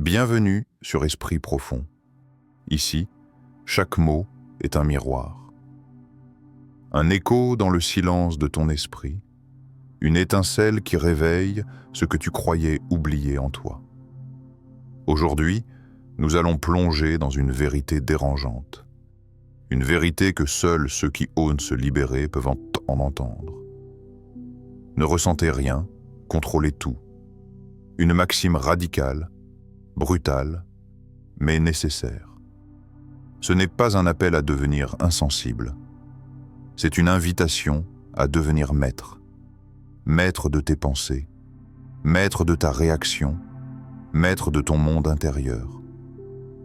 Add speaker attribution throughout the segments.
Speaker 1: Bienvenue sur Esprit Profond. Ici, chaque mot est un miroir. Un écho dans le silence de ton esprit, une étincelle qui réveille ce que tu croyais oublier en toi. Aujourd'hui, nous allons plonger dans une vérité dérangeante. Une vérité que seuls ceux qui osent se libérer peuvent en entendre. Ne ressentez rien, contrôlez tout. Une maxime radicale, brutale, mais nécessaire. Ce n'est pas un appel à devenir insensible. C'est une invitation à devenir maître. Maître de tes pensées, maître de ta réaction, maître de ton monde intérieur.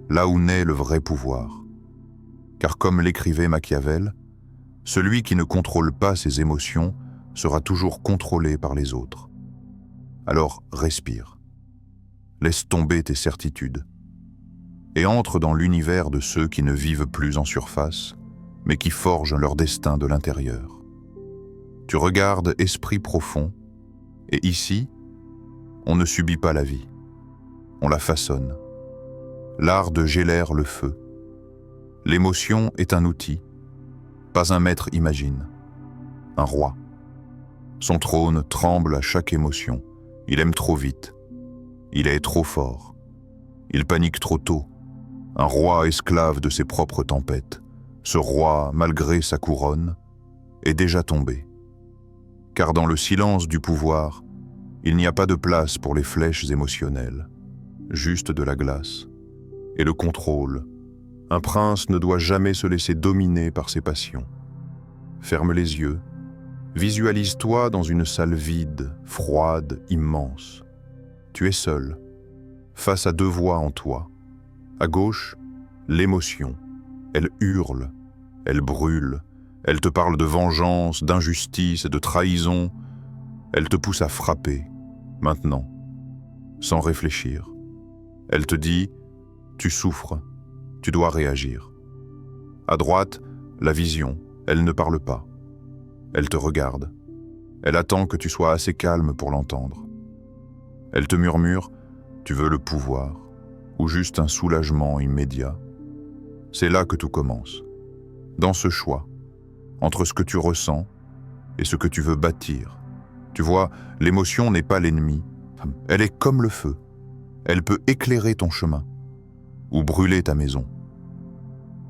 Speaker 1: Là où naît le vrai pouvoir. Car comme l'écrivait Machiavel, celui qui ne contrôle pas ses émotions sera toujours contrôlé par les autres. Alors respire. Laisse tomber tes certitudes et entre dans l'univers de ceux qui ne vivent plus en surface, mais qui forgent leur destin de l'intérieur. Tu regardes Esprit Profond, et ici, on ne subit pas la vie, on la façonne. L'art de géler le feu. L'émotion est un outil, pas un maître imagine, un roi. Son trône tremble à chaque émotion, il aime trop vite. Il est trop fort. Il panique trop tôt. Un roi esclave de ses propres tempêtes. Ce roi, malgré sa couronne, est déjà tombé. Car dans le silence du pouvoir, il n'y a pas de place pour les flèches émotionnelles, juste de la glace. Et le contrôle. Un prince ne doit jamais se laisser dominer par ses passions. Ferme les yeux. Visualise-toi dans une salle vide, froide, immense. Tu es seul, face à deux voix en toi. À gauche, l'émotion. Elle hurle, elle brûle, elle te parle de vengeance, d'injustice et de trahison. Elle te pousse à frapper, maintenant, sans réfléchir. Elle te dit, tu souffres, tu dois réagir. À droite, la vision, elle ne parle pas. Elle te regarde. Elle attend que tu sois assez calme pour l'entendre. Elle te murmure, tu veux le pouvoir, ou juste un soulagement immédiat. C'est là que tout commence. Dans ce choix, entre ce que tu ressens et ce que tu veux bâtir. Tu vois, l'émotion n'est pas l'ennemi. Elle est comme le feu. Elle peut éclairer ton chemin, ou brûler ta maison.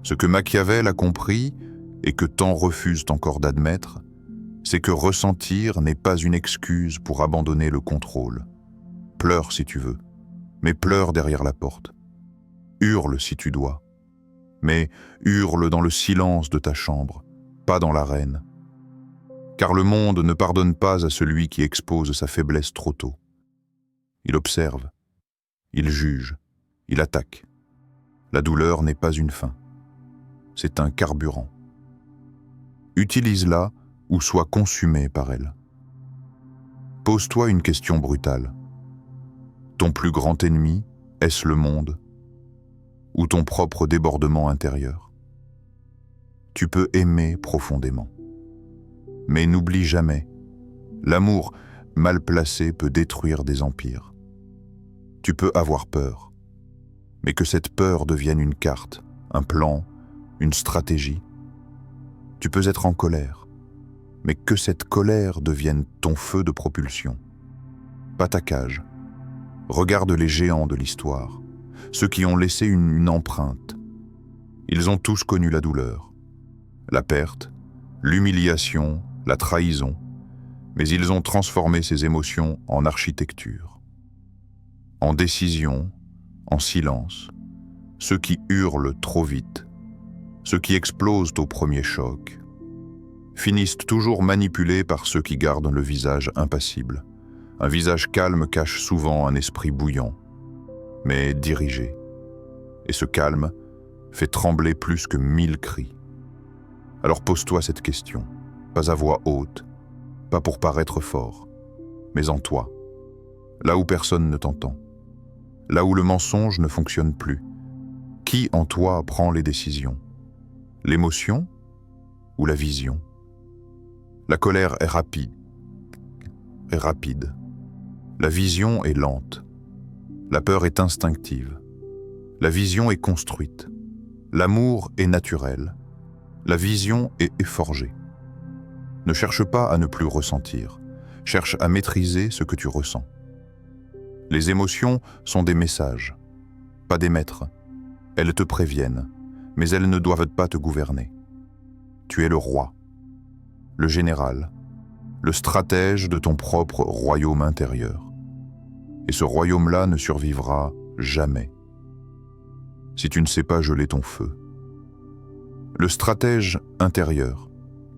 Speaker 1: Ce que Machiavel a compris, et que tant refusent encore d'admettre, c'est que ressentir n'est pas une excuse pour abandonner le contrôle. Pleure si tu veux, mais pleure derrière la porte. Hurle si tu dois, mais hurle dans le silence de ta chambre, pas dans l'arène. Car le monde ne pardonne pas à celui qui expose sa faiblesse trop tôt. Il observe, il juge, il attaque. La douleur n'est pas une fin, c'est un carburant. Utilise-la ou sois consumé par elle. Pose-toi une question brutale. Ton plus grand ennemi, est-ce le monde ou ton propre débordement intérieur? Tu peux aimer profondément. Mais n'oublie jamais, l'amour mal placé peut détruire des empires. Tu peux avoir peur, mais que cette peur devienne une carte, un plan, une stratégie. Tu peux être en colère, mais que cette colère devienne ton feu de propulsion, pas ta cage. Regarde les géants de l'histoire, ceux qui ont laissé une empreinte. Ils ont tous connu la douleur, la perte, l'humiliation, la trahison, mais ils ont transformé ces émotions en architecture, en décision, en silence, ceux qui hurlent trop vite, ceux qui explosent au premier choc, finissent toujours manipulés par ceux qui gardent le visage impassible. Un visage calme cache souvent un esprit bouillant, mais dirigé. Et ce calme fait trembler plus que 1000 cris. Alors pose-toi cette question, pas à voix haute, pas pour paraître fort, mais en toi, là où personne ne t'entend, là où le mensonge ne fonctionne plus. Qui en toi prend les décisions? L'émotion ou la vision? La colère est rapide. La vision est lente. La peur est instinctive. La vision est construite. L'amour est naturel. La vision est forgée. Ne cherche pas à ne plus ressentir. Cherche à maîtriser ce que tu ressens. Les émotions sont des messages, pas des maîtres. Elles te préviennent, mais elles ne doivent pas te gouverner. Tu es le roi, le général, le stratège de ton propre royaume intérieur. Et ce royaume-là ne survivra jamais si tu ne sais pas geler ton feu. Le stratège intérieur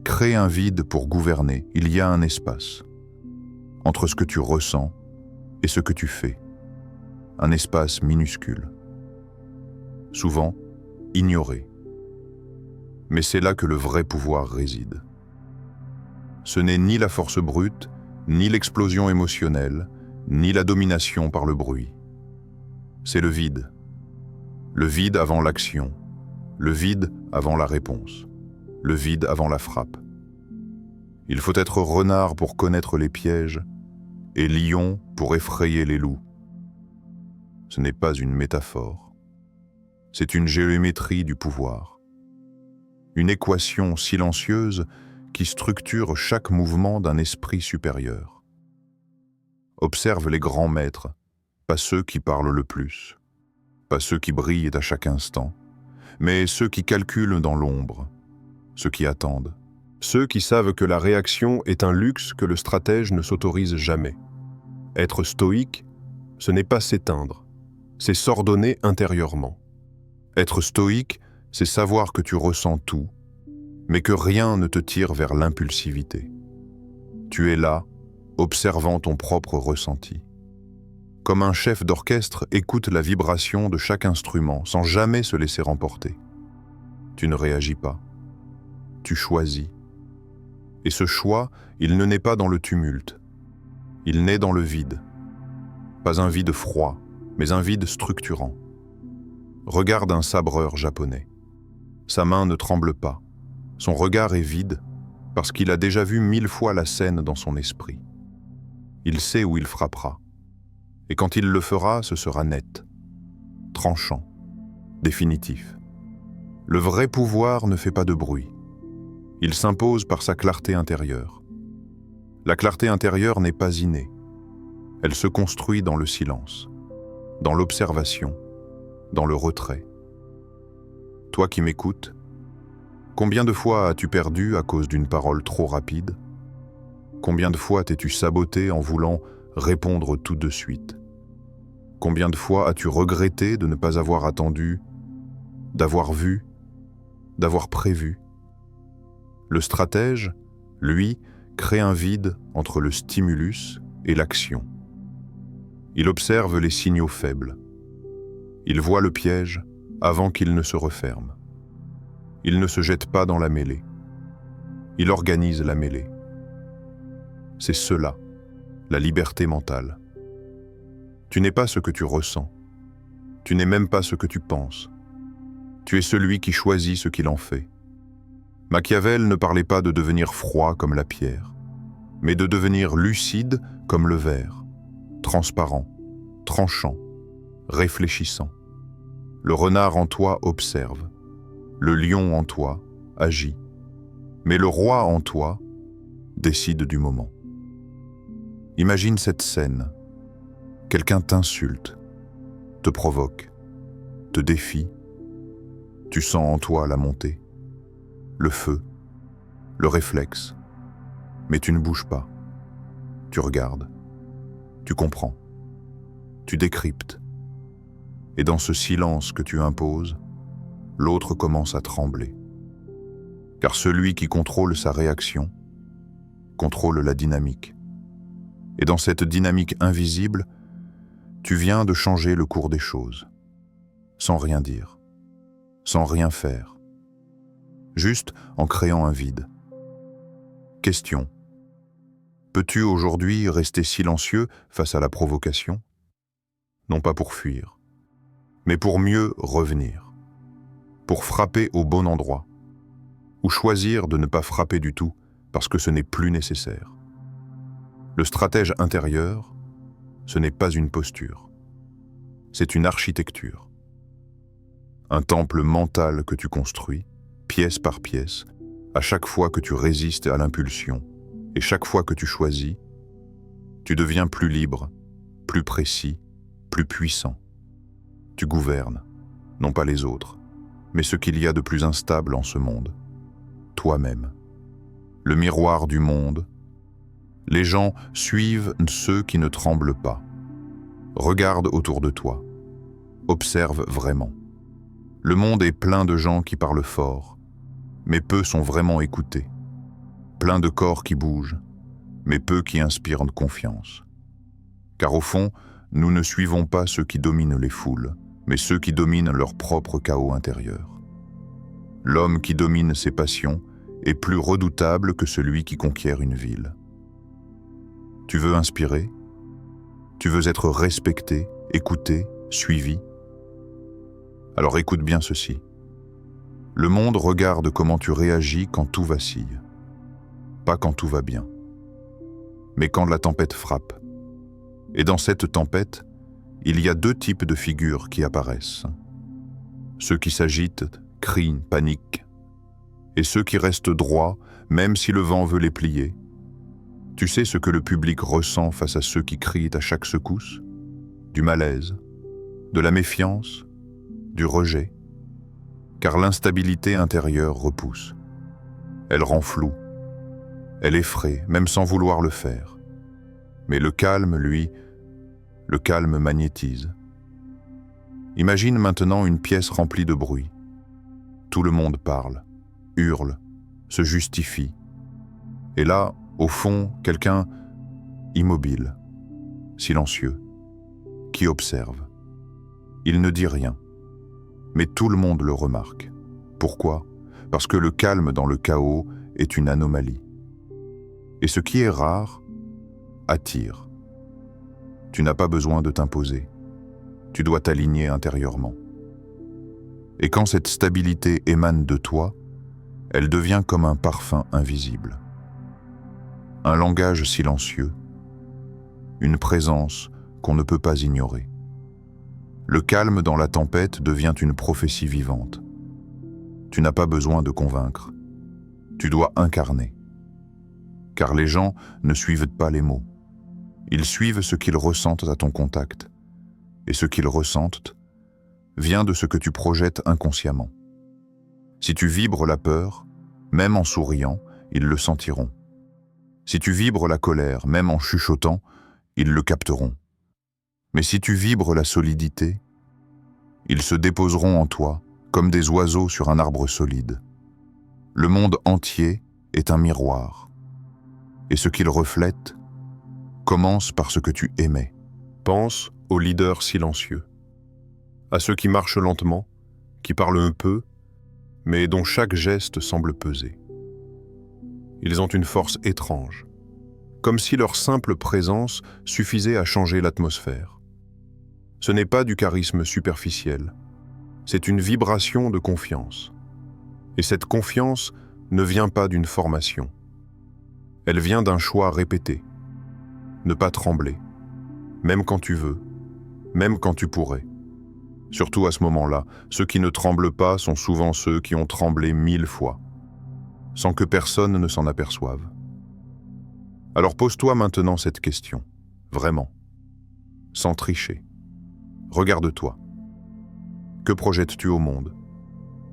Speaker 1: crée un vide pour gouverner. Il y a un espace entre ce que tu ressens et ce que tu fais. Un espace minuscule, souvent ignoré. Mais c'est là que le vrai pouvoir réside. Ce n'est ni la force brute, ni l'explosion émotionnelle, ni la domination par le bruit. C'est le vide. Le vide avant l'action. Le vide avant la réponse. Le vide avant la frappe. Il faut être renard pour connaître les pièges et lion pour effrayer les loups. Ce n'est pas une métaphore. C'est une géométrie du pouvoir. Une équation silencieuse qui structure chaque mouvement d'un esprit supérieur. Observe les grands maîtres, pas ceux qui parlent le plus, pas ceux qui brillent à chaque instant, mais ceux qui calculent dans l'ombre, ceux qui attendent.
Speaker 2: Ceux qui savent que la réaction est un luxe que le stratège ne s'autorise jamais. Être stoïque, ce n'est pas s'éteindre, c'est s'ordonner intérieurement.
Speaker 1: Être stoïque, c'est savoir que tu ressens tout, mais que rien ne te tire vers l'impulsivité. Tu es là, observant ton propre ressenti. Comme un chef d'orchestre écoute la vibration de chaque instrument sans jamais se laisser remporter. Tu ne réagis pas. Tu choisis. Et ce choix, il ne naît pas dans le tumulte. Il naît dans le vide. Pas un vide froid, mais un vide structurant. Regarde un sabreur japonais. Sa main ne tremble pas. Son regard est vide parce qu'il a déjà vu 1000 fois la scène dans son esprit. Il sait où il frappera. Et quand il le fera, ce sera net, tranchant, définitif. Le vrai pouvoir ne fait pas de bruit. Il s'impose par sa clarté intérieure. La clarté intérieure n'est pas innée. Elle se construit dans le silence, dans l'observation, dans le retrait. Toi qui m'écoutes, combien de fois as-tu perdu à cause d'une parole trop rapide? Combien de fois t'es-tu saboté en voulant répondre tout de suite? Combien de fois as-tu regretté de ne pas avoir attendu, d'avoir vu, d'avoir prévu? Le stratège, lui, crée un vide entre le stimulus et l'action. Il observe les signaux faibles. Il voit le piège avant qu'il ne se referme. Il ne se jette pas dans la mêlée. Il organise la mêlée. C'est cela, la liberté mentale. Tu n'es pas ce que tu ressens. Tu n'es même pas ce que tu penses. Tu es celui qui choisit ce qu'il en fait. Machiavel ne parlait pas de devenir froid comme la pierre, mais de devenir lucide comme le verre, transparent, tranchant, réfléchissant. Le renard en toi observe, le lion en toi agit, mais le roi en toi décide du moment. Imagine cette scène. Quelqu'un t'insulte, te provoque, te défie. Tu sens en toi la montée, le feu, le réflexe, mais tu ne bouges pas. Tu regardes, tu comprends, tu décryptes. Et dans ce silence que tu imposes, l'autre commence à trembler. Car celui qui contrôle sa réaction contrôle la dynamique. Et dans cette dynamique invisible, tu viens de changer le cours des choses, sans rien dire, sans rien faire, juste en créant un vide. Question. Peux-tu aujourd'hui rester silencieux face à la provocation? Non pas pour fuir, mais pour mieux revenir, pour frapper au bon endroit, ou choisir de ne pas frapper du tout parce que ce n'est plus nécessaire. Le stratège intérieur, ce n'est pas une posture. c'est une architecture. Un temple mental que tu construis, pièce par pièce, à chaque fois que tu résistes à l'impulsion, et chaque fois que tu choisis, tu deviens plus libre, plus précis, plus puissant. Tu gouvernes, non pas les autres, mais ce qu'il y a de plus instable en ce monde, toi-même. Le miroir du monde. Les gens suivent ceux qui ne tremblent pas. Regarde autour de toi. Observe vraiment. Le monde est plein de gens qui parlent fort, mais peu sont vraiment écoutés. Plein de corps qui bougent, mais peu qui inspirent confiance. Car au fond, nous ne suivons pas ceux qui dominent les foules, mais ceux qui dominent leur propre chaos intérieur. L'homme qui domine ses passions est plus redoutable que celui qui conquiert une ville. Tu veux inspirer? Tu veux être respecté, écouté, suivi? Alors écoute bien ceci. Le monde regarde comment tu réagis quand tout vacille. Pas quand tout va bien, mais quand la tempête frappe. Et dans cette tempête, il y a deux types de figures qui apparaissent. Ceux qui s'agitent, crient, paniquent, et ceux qui restent droits, même si le vent veut les plier. Tu sais ce que le public ressent face à ceux qui crient à chaque secousse? Du malaise, de la méfiance, du rejet. Car l'instabilité intérieure repousse. Elle rend flou. Elle effraie, même sans vouloir le faire. Mais le calme, lui, le calme magnétise. Imagine maintenant une pièce remplie de bruit. Tout le monde parle, hurle, se justifie. Et là, au fond, quelqu'un immobile, silencieux, qui observe. Il ne dit rien, mais tout le monde le remarque. Pourquoi? Parce que le calme dans le chaos est une anomalie. Et ce qui est rare attire. Tu n'as pas besoin de t'imposer. Tu dois t'aligner intérieurement. Et quand cette stabilité émane de toi, elle devient comme un parfum invisible. Un langage silencieux, une présence qu'on ne peut pas ignorer. Le calme dans la tempête devient une prophétie vivante. Tu n'as pas besoin de convaincre. Tu dois incarner. Car les gens ne suivent pas les mots. Ils suivent ce qu'ils ressentent à ton contact. Et ce qu'ils ressentent vient de ce que tu projettes inconsciemment. Si tu vibres la peur, même en souriant, ils le sentiront. Si tu vibres la colère, même en chuchotant, ils le capteront. Mais si tu vibres la solidité, ils se déposeront en toi comme des oiseaux sur un arbre solide. Le monde entier est un miroir. Et ce qu'il reflète commence par ce que tu émets. Pense aux leaders silencieux, à ceux qui marchent lentement, qui parlent un peu, mais dont chaque geste semble peser. Ils ont une force étrange, comme si leur simple présence suffisait à changer l'atmosphère. Ce n'est pas du charisme superficiel, c'est une vibration de confiance. Et cette confiance ne vient pas d'une formation. Elle vient d'un choix répété. Ne pas trembler, même quand tu veux, même quand tu pourrais. Surtout à ce moment-là, ceux qui ne tremblent pas sont souvent ceux qui ont tremblé 1000 fois, sans que personne ne s'en aperçoive. Alors pose-toi maintenant cette question, vraiment, sans tricher. Regarde-toi. Que projettes-tu au monde?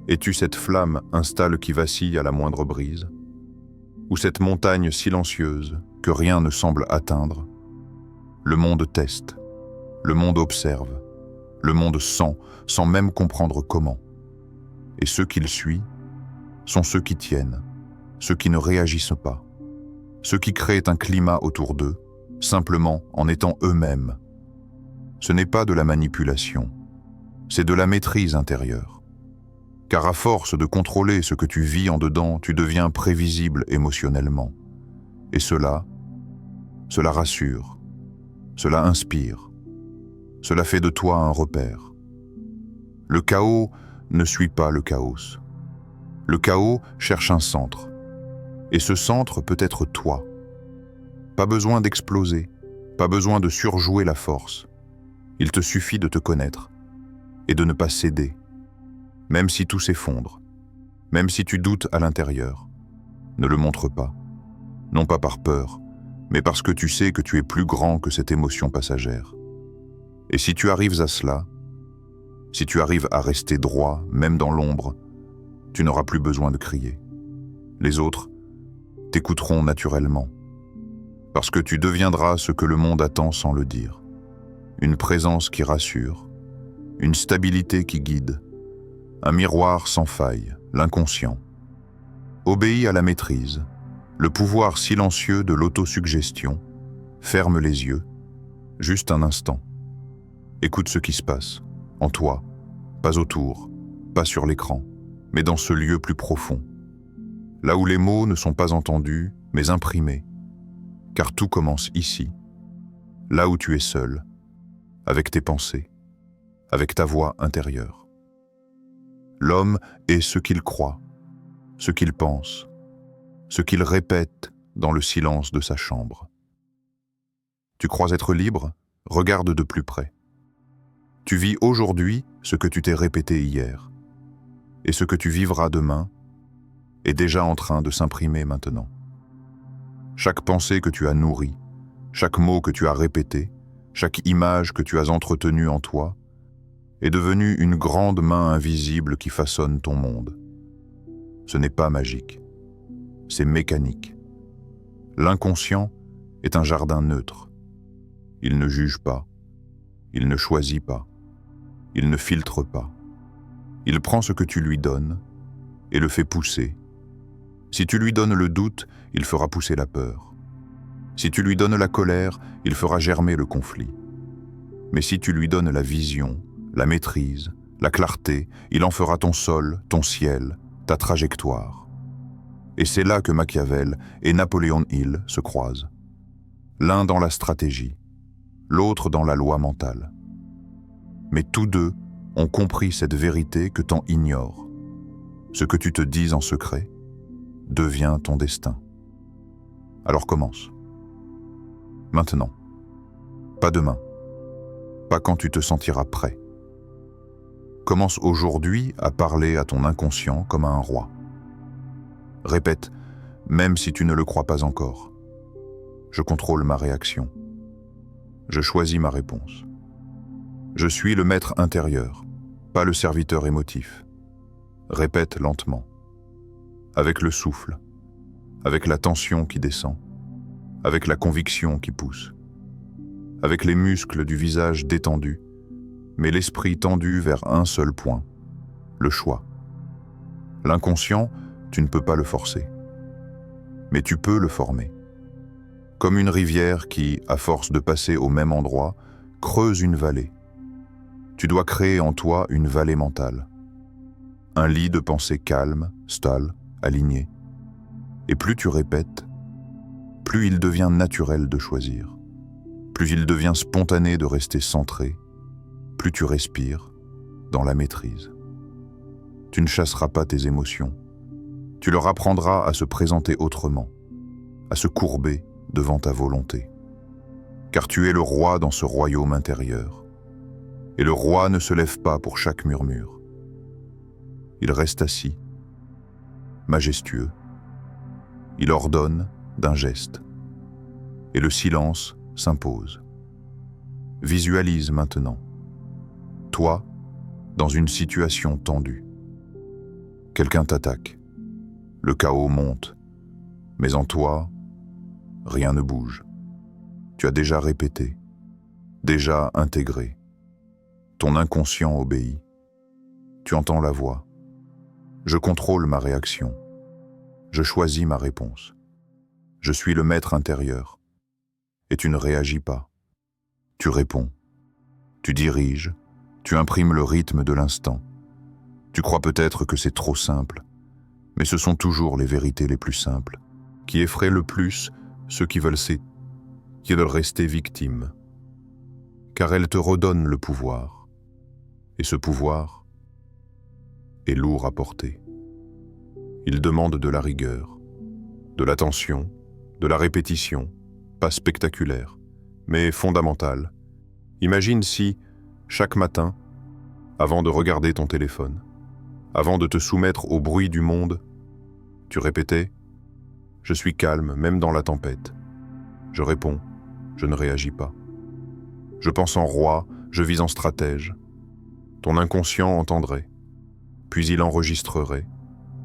Speaker 1: Es-tu cette flamme instable qui vacille à la moindre brise? Ou cette montagne silencieuse que rien ne semble atteindre? Le monde teste, le monde observe, le monde sent, sans même comprendre comment. Et ceux qu'il suit sont ceux qui tiennent, ceux qui ne réagissent pas, ceux qui créent un climat autour d'eux, simplement en étant eux-mêmes. Ce n'est pas de la manipulation, c'est de la maîtrise intérieure. Car à force de contrôler ce que tu vis en dedans, tu deviens prévisible émotionnellement. Et cela rassure, cela inspire, cela fait de toi un repère. Le chaos ne suit pas le chaos. Le chaos cherche un centre. Et ce centre peut être toi. Pas besoin d'exploser, pas besoin de surjouer la force. Il te suffit de te connaître et de ne pas céder, même si tout s'effondre, même si tu doutes à l'intérieur. Ne le montre pas, non pas par peur, mais parce que tu sais que tu es plus grand que cette émotion passagère. Et si tu arrives à cela, si tu arrives à rester droit, même dans l'ombre, tu n'auras plus besoin de crier. Les autres t'écouteront naturellement, parce que tu deviendras ce que le monde attend sans le dire. Une présence qui rassure, une stabilité qui guide, un miroir sans faille, l'inconscient. Obéis à la maîtrise, le pouvoir silencieux de l'autosuggestion. Ferme les yeux, juste un instant. Écoute ce qui se passe, en toi, pas autour, pas sur l'écran, mais dans ce lieu plus profond. Là où les mots ne sont pas entendus, mais imprimés. Car tout commence ici, là où tu es seul, avec tes pensées, avec ta voix intérieure. L'homme est ce qu'il croit, ce qu'il pense, ce qu'il répète dans le silence de sa chambre. Tu crois être libre? Regarde de plus près. Tu vis aujourd'hui ce que tu t'es répété hier, et ce que tu vivras demain est déjà en train de s'imprimer maintenant. Chaque pensée que tu as nourrie, chaque mot que tu as répété, chaque image que tu as entretenue en toi, est devenue une grande main invisible qui façonne ton monde. Ce n'est pas magique, c'est mécanique. L'inconscient est un jardin neutre. Il ne juge pas, il ne choisit pas, il ne filtre pas. Il prend ce que tu lui donnes et le fait pousser. Si tu lui donnes le doute, il fera pousser la peur. Si tu lui donnes la colère, il fera germer le conflit. Mais si tu lui donnes la vision, la maîtrise, la clarté, il en fera ton sol, ton ciel, ta trajectoire. Et c'est là que Machiavel et Napoléon Hill se croisent. L'un dans la stratégie, l'autre dans la loi mentale. Mais tous deux ont compris cette vérité que tant ignores. Ce que tu te dis en secret devient ton destin. Alors commence. Maintenant. Pas demain. Pas quand tu te sentiras prêt. Commence aujourd'hui à parler à ton inconscient comme à un roi. Répète, même si tu ne le crois pas encore. Je contrôle ma réaction. Je choisis ma réponse. Je suis le maître intérieur, pas le serviteur émotif. Répète lentement, avec le souffle, avec la tension qui descend, avec la conviction qui pousse, avec les muscles du visage détendus, mais l'esprit tendu vers un seul point, le choix. L'inconscient, tu ne peux pas le forcer, mais tu peux le former. Comme une rivière qui, à force de passer au même endroit, creuse une vallée. Tu dois créer en toi une vallée mentale. Un lit de pensée calme, stable, aligné. Et plus tu répètes, plus il devient naturel de choisir. Plus il devient spontané de rester centré. Plus tu respires dans la maîtrise. Tu ne chasseras pas tes émotions. Tu leur apprendras à se présenter autrement, à se courber devant ta volonté. Car tu es le roi dans ce royaume intérieur. Et le roi ne se lève pas pour chaque murmure. Il reste assis, majestueux. Il ordonne d'un geste. Et le silence s'impose. Visualise maintenant. Toi, dans une situation tendue. Quelqu'un t'attaque. Le chaos monte. Mais en toi, rien ne bouge. Tu as déjà répété, déjà intégré. Ton inconscient obéit. Tu entends la voix. Je contrôle ma réaction. Je choisis ma réponse. Je suis le maître intérieur. Et tu ne réagis pas. Tu réponds. Tu diriges. Tu imprimes le rythme de l'instant. Tu crois peut-être que c'est trop simple, mais ce sont toujours les vérités les plus simples, qui effraient le plus ceux qui veulent rester victimes. Car elles te redonnent le pouvoir. Et ce pouvoir est lourd à porter. Il demande de la rigueur, de l'attention, de la répétition, pas spectaculaire, mais fondamentale. Imagine si, Chaque matin, avant de regarder ton téléphone, avant de te soumettre au bruit du monde, tu répétais « Je suis calme, même dans la tempête ». Je réponds « Je ne réagis pas ». Je pense en roi, je vis en stratège. Ton inconscient entendrait, puis il enregistrerait,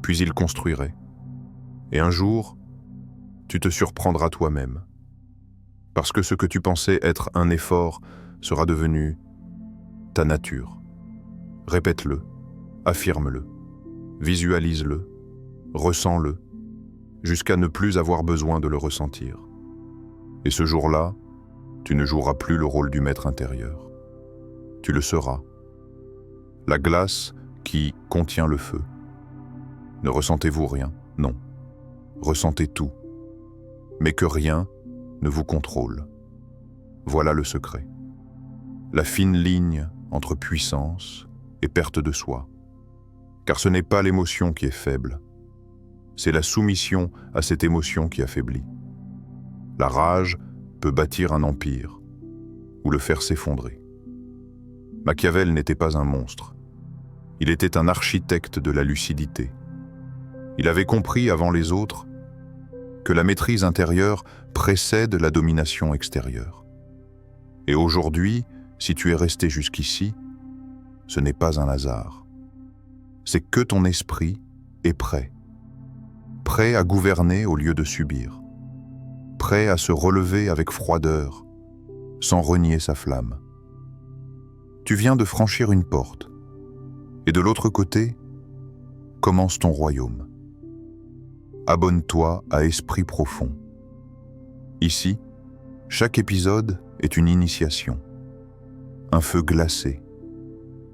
Speaker 1: puis il construirait. Et un jour, tu te surprendras toi-même. Parce que ce que tu pensais être un effort sera devenu ta nature. Répète-le, affirme-le, visualise-le, ressens-le, jusqu'à ne plus avoir besoin de le ressentir. Et ce jour-là, tu ne joueras plus le rôle du maître intérieur. Tu le seras. La glace qui contient le feu. Ne ressentez-vous rien? Non. Ressentez tout. Mais que rien ne vous contrôle. Voilà le secret. La fine ligne entre puissance et perte de soi. Car ce n'est pas l'émotion qui est faible. C'est la soumission à cette émotion qui affaiblit. La rage peut bâtir un empire ou le faire s'effondrer. Machiavel n'était pas un monstre. Il était un architecte de la lucidité. Il avait compris avant les autres que la maîtrise intérieure précède la domination extérieure. Et aujourd'hui, si tu es resté jusqu'ici, ce n'est pas un hasard. C'est que ton esprit est prêt. Prêt à gouverner au lieu de subir. Prêt à se relever avec froideur, sans renier sa flamme. Tu viens de franchir une porte, et de l'autre côté, commence ton royaume. Abonne-toi à Esprit Profond. Ici, chaque épisode est une initiation, un feu glacé,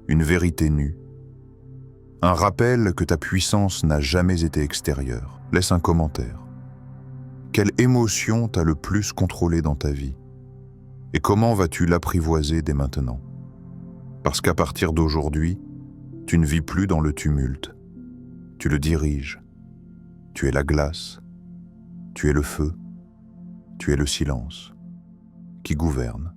Speaker 1: une vérité nue, un rappel que ta puissance n'a jamais été extérieure. Laisse un commentaire. Quelle émotion t'a le plus contrôlé dans ta vie? Et comment vas-tu l'apprivoiser dès maintenant? Parce qu'à partir d'aujourd'hui, tu ne vis plus dans le tumulte. Tu le diriges. Tu es la glace. Tu es le feu. Tu es le silence qui gouverne.